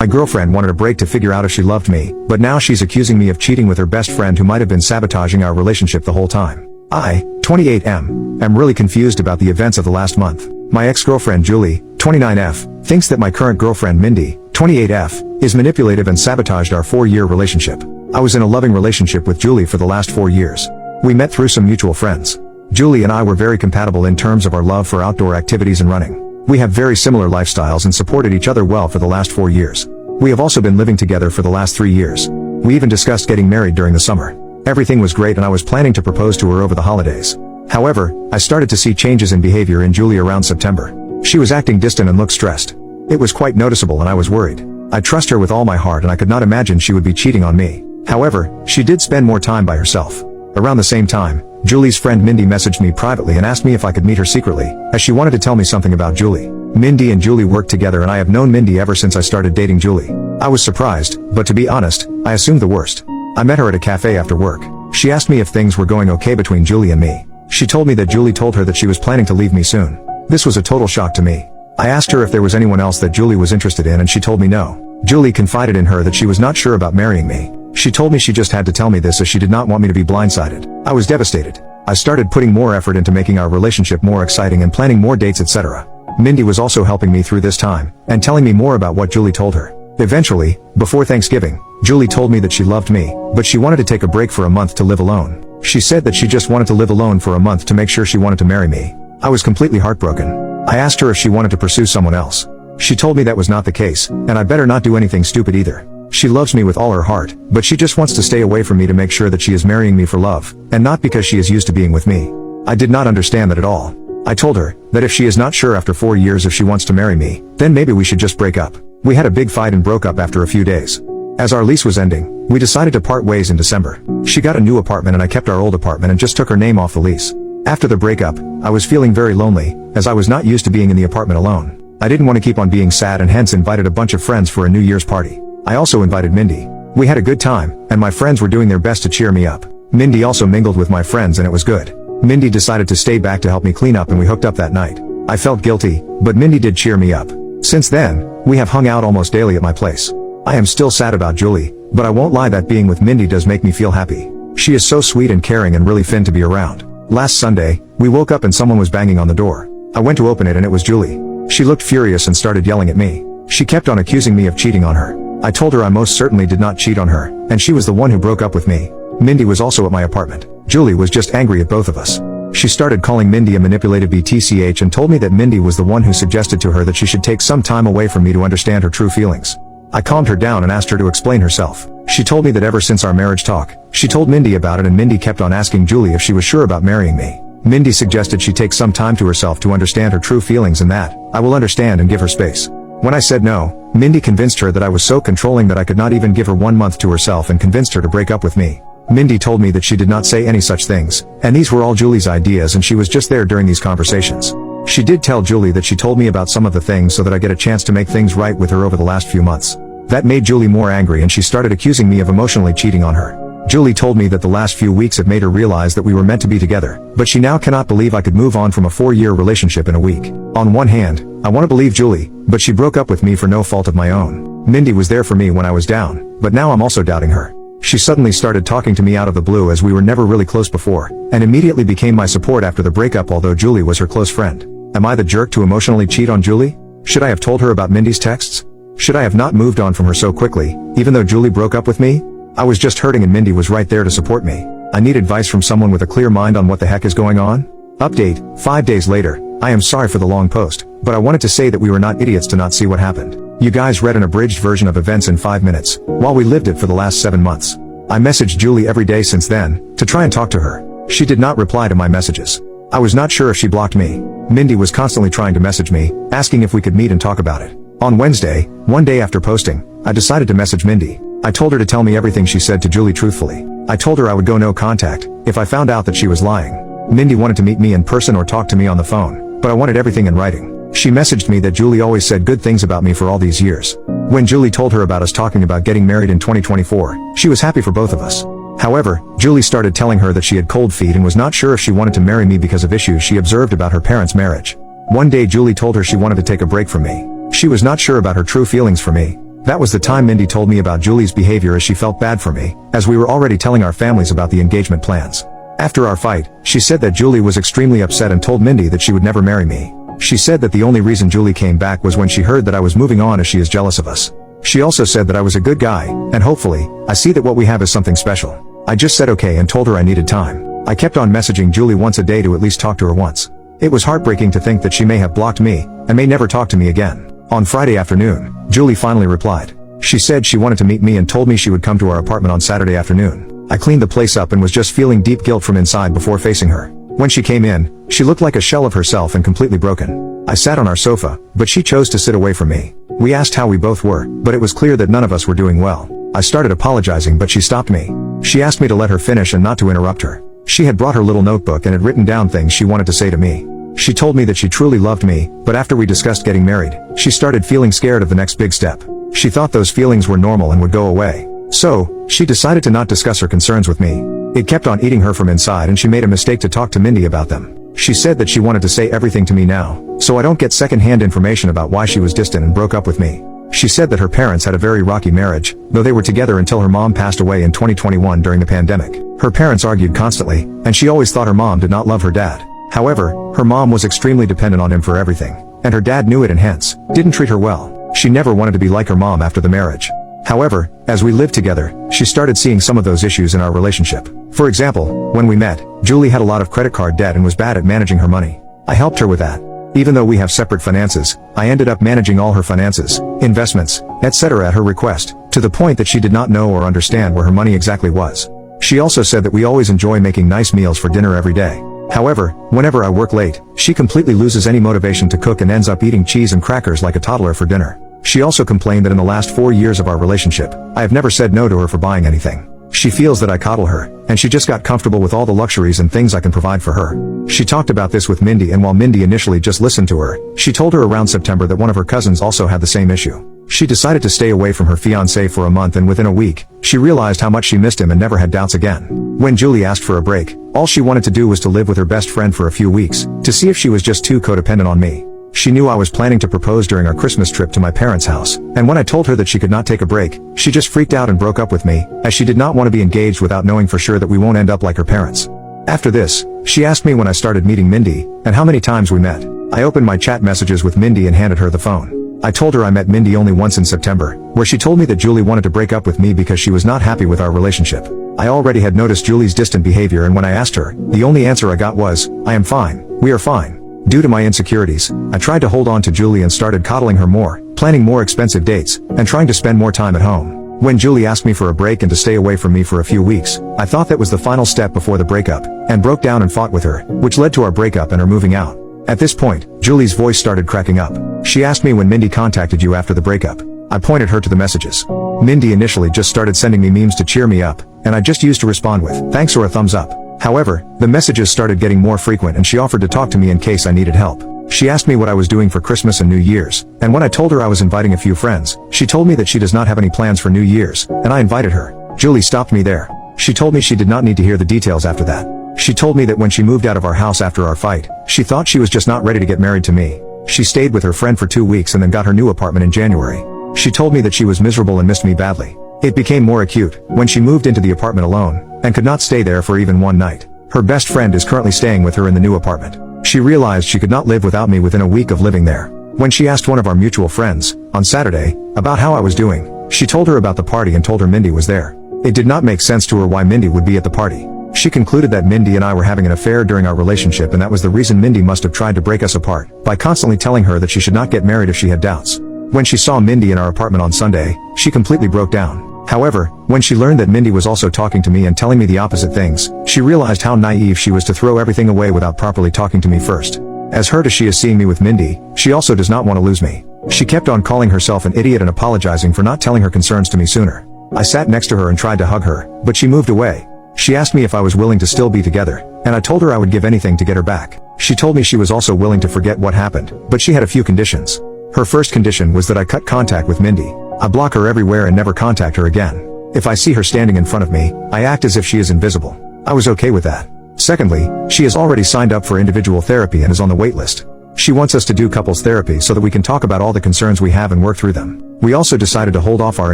My girlfriend wanted a break to figure out if she loved me, but now she's accusing me of cheating with her best friend who might have been sabotaging our relationship the whole time. I, 28M, am really confused about the events of the last month. My ex-girlfriend Julie, 29F, thinks that my current girlfriend Mindy, 28F, is manipulative and sabotaged our 4-year relationship. I was in a loving relationship with Julie for the last 4 years. We met through some mutual friends. Julie and I were very compatible in terms of our love for outdoor activities and running. We have very similar lifestyles and supported each other well for the last 4 years. We have also been living together for the last 3 years. We even discussed getting married during the summer. Everything was great and I was planning to propose to her over the holidays. However, I started to see changes in behavior in Julie around September. She was acting distant and looked stressed. It was quite noticeable and I was worried. I trust her with all my heart and I could not imagine she would be cheating on me. However, she did spend more time by herself. Around the same time, Julie's friend Mindy messaged me privately and asked me if I could meet her secretly, as she wanted to tell me something about Julie. Mindy and Julie worked together and I have known Mindy ever since I started dating Julie. I was surprised, but to be honest, I assumed the worst. I met her at a cafe after work. She asked me if things were going okay between Julie and me. She told me that Julie told her that she was planning to leave me soon. This was a total shock to me. I asked her if there was anyone else that Julie was interested in and she told me no. Julie confided in her that she was not sure about marrying me. She told me she just had to tell me this as she did not want me to be blindsided. I was devastated. I started putting more effort into making our relationship more exciting and planning more dates, etc. Mindy was also helping me through this time, and telling me more about what Julie told her. Eventually, before Thanksgiving, Julie told me that she loved me, but she wanted to take a break for a month to live alone. She said that she just wanted to live alone for a month to make sure she wanted to marry me. I was completely heartbroken. I asked her if she wanted to pursue someone else. She told me that was not the case, and I better not do anything stupid either. She loves me with all her heart, but she just wants to stay away from me to make sure that she is marrying me for love, and not because she is used to being with me. I did not understand that at all. I told her that if she is not sure after 4 years if she wants to marry me, then maybe we should just break up. We had a big fight and broke up after a few days. As our lease was ending, we decided to part ways in December. She got a new apartment and I kept our old apartment and just took her name off the lease. After the breakup, I was feeling very lonely, as I was not used to being in the apartment alone. I didn't want to keep on being sad and hence invited a bunch of friends for a New Year's party. I also invited Mindy. We had a good time, and my friends were doing their best to cheer me up. Mindy also mingled with my friends and it was good. Mindy decided to stay back to help me clean up and we hooked up that night. I felt guilty, but Mindy did cheer me up. Since then, we have hung out almost daily at my place. I am still sad about Julie, but I won't lie that being with Mindy does make me feel happy. She is so sweet and caring and really fun to be around. Last Sunday, we woke up and someone was banging on the door. I went to open it and it was Julie. She looked furious and started yelling at me. She kept on accusing me of cheating on her. I told her I most certainly did not cheat on her, and she was the one who broke up with me. Mindy was also at my apartment. Julie was just angry at both of us. She started calling Mindy a manipulative BTCH and told me that Mindy was the one who suggested to her that she should take some time away from me to understand her true feelings. I calmed her down and asked her to explain herself. She told me that ever since our marriage talk, she told Mindy about it and Mindy kept on asking Julie if she was sure about marrying me. Mindy suggested she take some time to herself to understand her true feelings and that I will understand and give her space. When I said no, Mindy convinced her that I was so controlling that I could not even give her 1 month to herself and convinced her to break up with me. Mindy told me that she did not say any such things, and these were all Julie's ideas and she was just there during these conversations. She did tell Julie that she told me about some of the things so that I get a chance to make things right with her over the last few months. That made Julie more angry and she started accusing me of emotionally cheating on her. Julie told me that the last few weeks have made her realize that we were meant to be together, but she now cannot believe I could move on from a 4-year relationship in a week. On one hand, I want to believe Julie, but she broke up with me for no fault of my own. Mindy was there for me when I was down, but now I'm also doubting her. She suddenly started talking to me out of the blue as we were never really close before, and immediately became my support after the breakup although Julie was her close friend. Am I the jerk to emotionally cheat on Julie? Should I have told her about Mindy's texts? Should I have not moved on from her so quickly, even though Julie broke up with me? I was just hurting and Mindy was right there to support me. I need advice from someone with a clear mind on what the heck is going on. Update, 5 days later. I am sorry for the long post, but I wanted to say that we were not idiots to not see what happened. You guys read an abridged version of events in 5 minutes, while we lived it for the last 7 months. I messaged Julie every day since then, to try and talk to her. She did not reply to my messages. I was not sure if she blocked me. Mindy was constantly trying to message me, asking if we could meet and talk about it. On Wednesday, 1 day after posting, I decided to message Mindy. I told her to tell me everything she said to Julie truthfully. I told her I would go no contact, if I found out that she was lying. Mindy wanted to meet me in person or talk to me on the phone, but I wanted everything in writing. She messaged me that Julie always said good things about me for all these years. When Julie told her about us talking about getting married in 2024, she was happy for both of us. However, Julie started telling her that she had cold feet and was not sure if she wanted to marry me because of issues she observed about her parents' marriage. One day Julie told her she wanted to take a break from me. She was not sure about her true feelings for me. That was the time Mindy told me about Julie's behavior, as she felt bad for me, as we were already telling our families about the engagement plans. After our fight, she said that Julie was extremely upset and told Mindy that she would never marry me. She said that the only reason Julie came back was when she heard that I was moving on, as she is jealous of us. She also said that I was a good guy, and hopefully, I see that what we have is something special. I just said okay and told her I needed time. I kept on messaging Julie once a day to at least talk to her once. It was heartbreaking to think that she may have blocked me, and may never talk to me again. On Friday afternoon, Julie finally replied. She said she wanted to meet me and told me she would come to our apartment on Saturday afternoon. I cleaned the place up and was just feeling deep guilt from inside before facing her. When she came in, she looked like a shell of herself and completely broken. I sat on our sofa, but she chose to sit away from me. We asked how we both were, but it was clear that none of us were doing well. I started apologizing, but she stopped me. She asked me to let her finish and not to interrupt her. She had brought her little notebook and had written down things she wanted to say to me. She told me that she truly loved me, but after we discussed getting married, she started feeling scared of the next big step. She thought those feelings were normal and would go away. So, she decided to not discuss her concerns with me. It kept on eating her from inside, and she made a mistake to talk to Mindy about them. She said that she wanted to say everything to me now, so I don't get second-hand information about why she was distant and broke up with me. She said that her parents had a very rocky marriage, though they were together until her mom passed away in 2021 during the pandemic. Her parents argued constantly, and she always thought her mom did not love her dad. However, her mom was extremely dependent on him for everything, and her dad knew it and hence, didn't treat her well. She never wanted to be like her mom after the marriage. However, as we lived together, she started seeing some of those issues in our relationship. For example, when we met, Julie had a lot of credit card debt and was bad at managing her money. I helped her with that. Even though we have separate finances, I ended up managing all her finances, investments, etc. at her request, to the point that she did not know or understand where her money exactly was. She also said that we always enjoy making nice meals for dinner every day. However, whenever I work late, she completely loses any motivation to cook and ends up eating cheese and crackers like a toddler for dinner. She also complained that in the last 4 years of our relationship, I have never said no to her for buying anything. She feels that I coddle her, and she just got comfortable with all the luxuries and things I can provide for her. She talked about this with Mindy, and while Mindy initially just listened to her, she told her around September that one of her cousins also had the same issue. She decided to stay away from her fiancé for a month, and within a week, she realized how much she missed him and never had doubts again. When Julie asked for a break, all she wanted to do was to live with her best friend for a few weeks, to see if she was just too codependent on me. She knew I was planning to propose during our Christmas trip to my parents' house, and when I told her that she could not take a break, she just freaked out and broke up with me, as she did not want to be engaged without knowing for sure that we won't end up like her parents. After this, she asked me when I started meeting Mindy, and how many times we met. I opened my chat messages with Mindy and handed her the phone. I told her I met Mindy only once in September, where she told me that Julie wanted to break up with me because she was not happy with our relationship. I already had noticed Julie's distant behavior, and when I asked her, the only answer I got was, "I am fine, we are fine." Due to my insecurities, I tried to hold on to Julie and started coddling her more, planning more expensive dates, and trying to spend more time at home. When Julie asked me for a break and to stay away from me for a few weeks, I thought that was the final step before the breakup, and broke down and fought with her, which led to our breakup and her moving out. At this point, Julie's voice started cracking up. She asked me when Mindy contacted you after the breakup. I pointed her to the messages. Mindy initially just started sending me memes to cheer me up, and I just used to respond with thanks or a thumbs up. However, the messages started getting more frequent, and she offered to talk to me in case I needed help. She asked me what I was doing for Christmas and New Year's, and when I told her I was inviting a few friends, she told me that she does not have any plans for New Year's, and I invited her. Julie stopped me there. She told me she did not need to hear the details after that. She told me that when she moved out of our house after our fight, she thought she was just not ready to get married to me. She stayed with her friend for 2 weeks and then got her new apartment in January. She told me that she was miserable and missed me badly. It became more acute when she moved into the apartment alone, and could not stay there for even one night. Her best friend is currently staying with her in the new apartment. She realized she could not live without me within a week of living there. When she asked one of our mutual friends, on Saturday, about how I was doing, she told her about the party and told her Mindy was there. It did not make sense to her why Mindy would be at the party. She concluded that Mindy and I were having an affair during our relationship, and that was the reason Mindy must have tried to break us apart, by constantly telling her that she should not get married if she had doubts. When she saw Mindy in our apartment on Sunday, she completely broke down. However, when she learned that Mindy was also talking to me and telling me the opposite things, she realized how naive she was to throw everything away without properly talking to me first. As hurt as she is seeing me with Mindy, she also does not want to lose me. She kept on calling herself an idiot and apologizing for not telling her concerns to me sooner. I sat next to her and tried to hug her, but she moved away. She asked me if I was willing to still be together, and I told her I would give anything to get her back. She told me she was also willing to forget what happened, but she had a few conditions. Her first condition was that I cut contact with Mindy. I block her everywhere and never contact her again. If I see her standing in front of me, I act as if she is invisible. I was okay with that. Secondly, she has already signed up for individual therapy and is on the wait list. She wants us to do couples therapy so that we can talk about all the concerns we have and work through them. We also decided to hold off our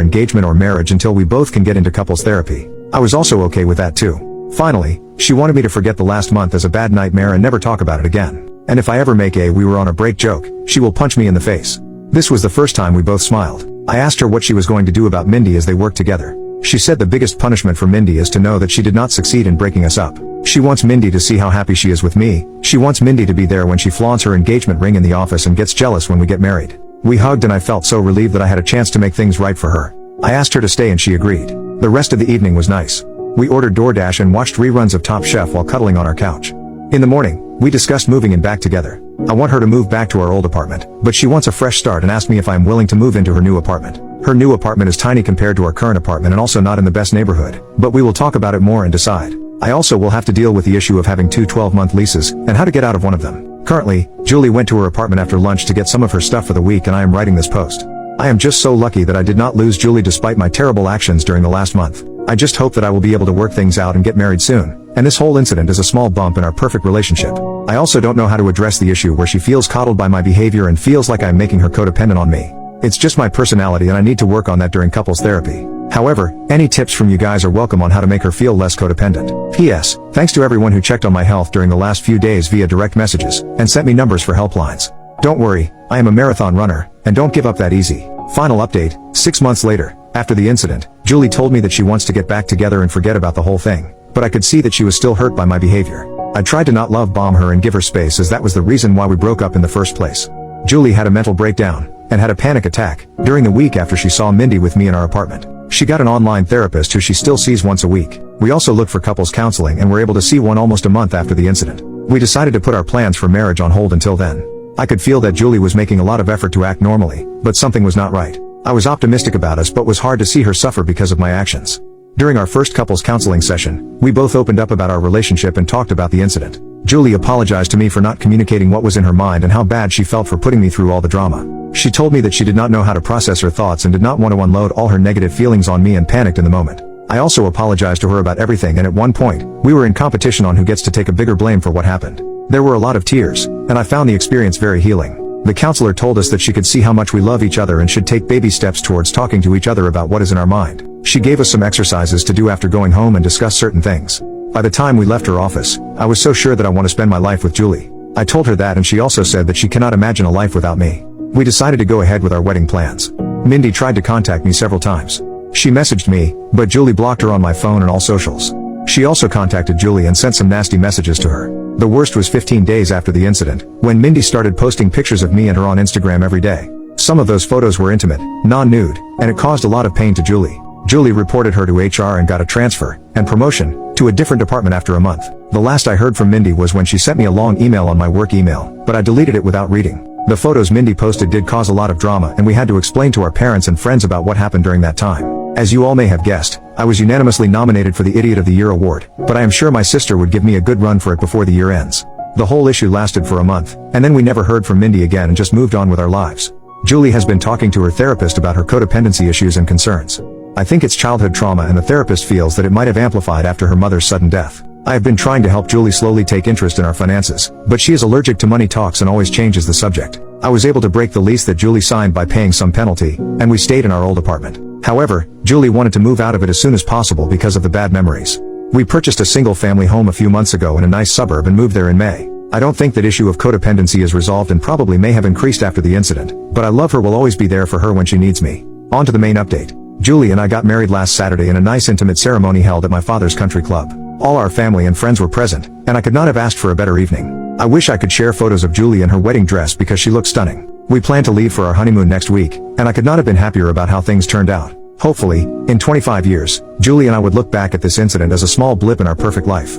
engagement or marriage until we both can get into couples therapy. I was also okay with that too. Finally, she wanted me to forget the last month as a bad nightmare and never talk about it again. And if I ever make a "we were on a break" joke, she will punch me in the face. This was the first time we both smiled. I asked her what she was going to do about Mindy as they worked together. She said the biggest punishment for Mindy is to know that she did not succeed in breaking us up. She wants Mindy to see how happy she is with me. She wants Mindy to be there when she flaunts her engagement ring in the office and gets jealous when we get married. We hugged and I felt so relieved that I had a chance to make things right for her. I asked her to stay and she agreed. The rest of the evening was nice. We ordered DoorDash and watched reruns of Top Chef while cuddling on our couch. In the morning, we discussed moving in back together. I want her to move back to our old apartment, but she wants a fresh start and asked me if I am willing to move into her new apartment. Her new apartment is tiny compared to our current apartment and also not in the best neighborhood, but we will talk about it more and decide. I also will have to deal with the issue of having two 12-month leases, and how to get out of one of them. Currently, Julie went to her apartment after lunch to get some of her stuff for the week and I am writing this post. I am just so lucky that I did not lose Julie despite my terrible actions during the last month. I just hope that I will be able to work things out and get married soon, and this whole incident is a small bump in our perfect relationship. I also don't know how to address the issue where she feels coddled by my behavior and feels like I'm making her codependent on me. It's just my personality and I need to work on that during couples therapy. However, any tips from you guys are welcome on how to make her feel less codependent. P.S. Thanks to everyone who checked on my health during the last few days via direct messages, and sent me numbers for helplines. Don't worry, I am a marathon runner, and don't give up that easy. Final update, 6 months later, after the incident, Julie told me that she wants to get back together and forget about the whole thing, but I could see that she was still hurt by my behavior. I tried to not love bomb her and give her space as that was the reason why we broke up in the first place. Julie had a mental breakdown, and had a panic attack, during the week after she saw Mindy with me in our apartment. She got an online therapist who she still sees once a week. We also looked for couples counseling and were able to see one almost a month after the incident. We decided to put our plans for marriage on hold until then. I could feel that Julie was making a lot of effort to act normally, but something was not right. I was optimistic about us but was hard to see her suffer because of my actions. During our first couples counseling session, we both opened up about our relationship and talked about the incident. Julie apologized to me for not communicating what was in her mind and how bad she felt for putting me through all the drama. She told me that she did not know how to process her thoughts and did not want to unload all her negative feelings on me and panicked in the moment. I also apologized to her about everything and at one point, we were in competition on who gets to take a bigger blame for what happened. There were a lot of tears, and I found the experience very healing. The counselor told us that she could see how much we love each other and should take baby steps towards talking to each other about what is in our mind. She gave us some exercises to do after going home and discuss certain things. By the time we left her office, I was so sure that I want to spend my life with Julie. I told her that and she also said that she cannot imagine a life without me. We decided to go ahead with our wedding plans. Mindy tried to contact me several times. She messaged me, but Julie blocked her on my phone and all socials. She also contacted Julie and sent some nasty messages to her. The worst was 15 days after the incident, when Mindy started posting pictures of me and her on Instagram every day. Some of those photos were intimate, non-nude, and it caused a lot of pain to Julie. Julie reported her to HR and got a transfer, and promotion, to a different department after a month. The last I heard from Mindy was when she sent me a long email on my work email, but I deleted it without reading. The photos Mindy posted did cause a lot of drama and we had to explain to our parents and friends about what happened during that time. As you all may have guessed, I was unanimously nominated for the Idiot of the Year award, but I am sure my sister would give me a good run for it before the year ends. The whole issue lasted for a month, and then we never heard from Mindy again and just moved on with our lives. Julie has been talking to her therapist about her codependency issues and concerns. I think it's childhood trauma and the therapist feels that it might have amplified after her mother's sudden death. I have been trying to help Julie slowly take interest in our finances, but she is allergic to money talks and always changes the subject. I was able to break the lease that Julie signed by paying some penalty, and we stayed in our old apartment. However, Julie wanted to move out of it as soon as possible because of the bad memories. We purchased a single-family home a few months ago in a nice suburb and moved there in May. I don't think that issue of codependency is resolved and probably may have increased after the incident, but I love her, will always be there for her when she needs me. On to the main update. Julie and I got married last Saturday in a nice intimate ceremony held at my father's country club. All our family and friends were present, and I could not have asked for a better evening. I wish I could share photos of Julie in her wedding dress because she looked stunning. We plan to leave for our honeymoon next week, and I could not have been happier about how things turned out. Hopefully, in 25 years, Julie and I would look back at this incident as a small blip in our perfect life.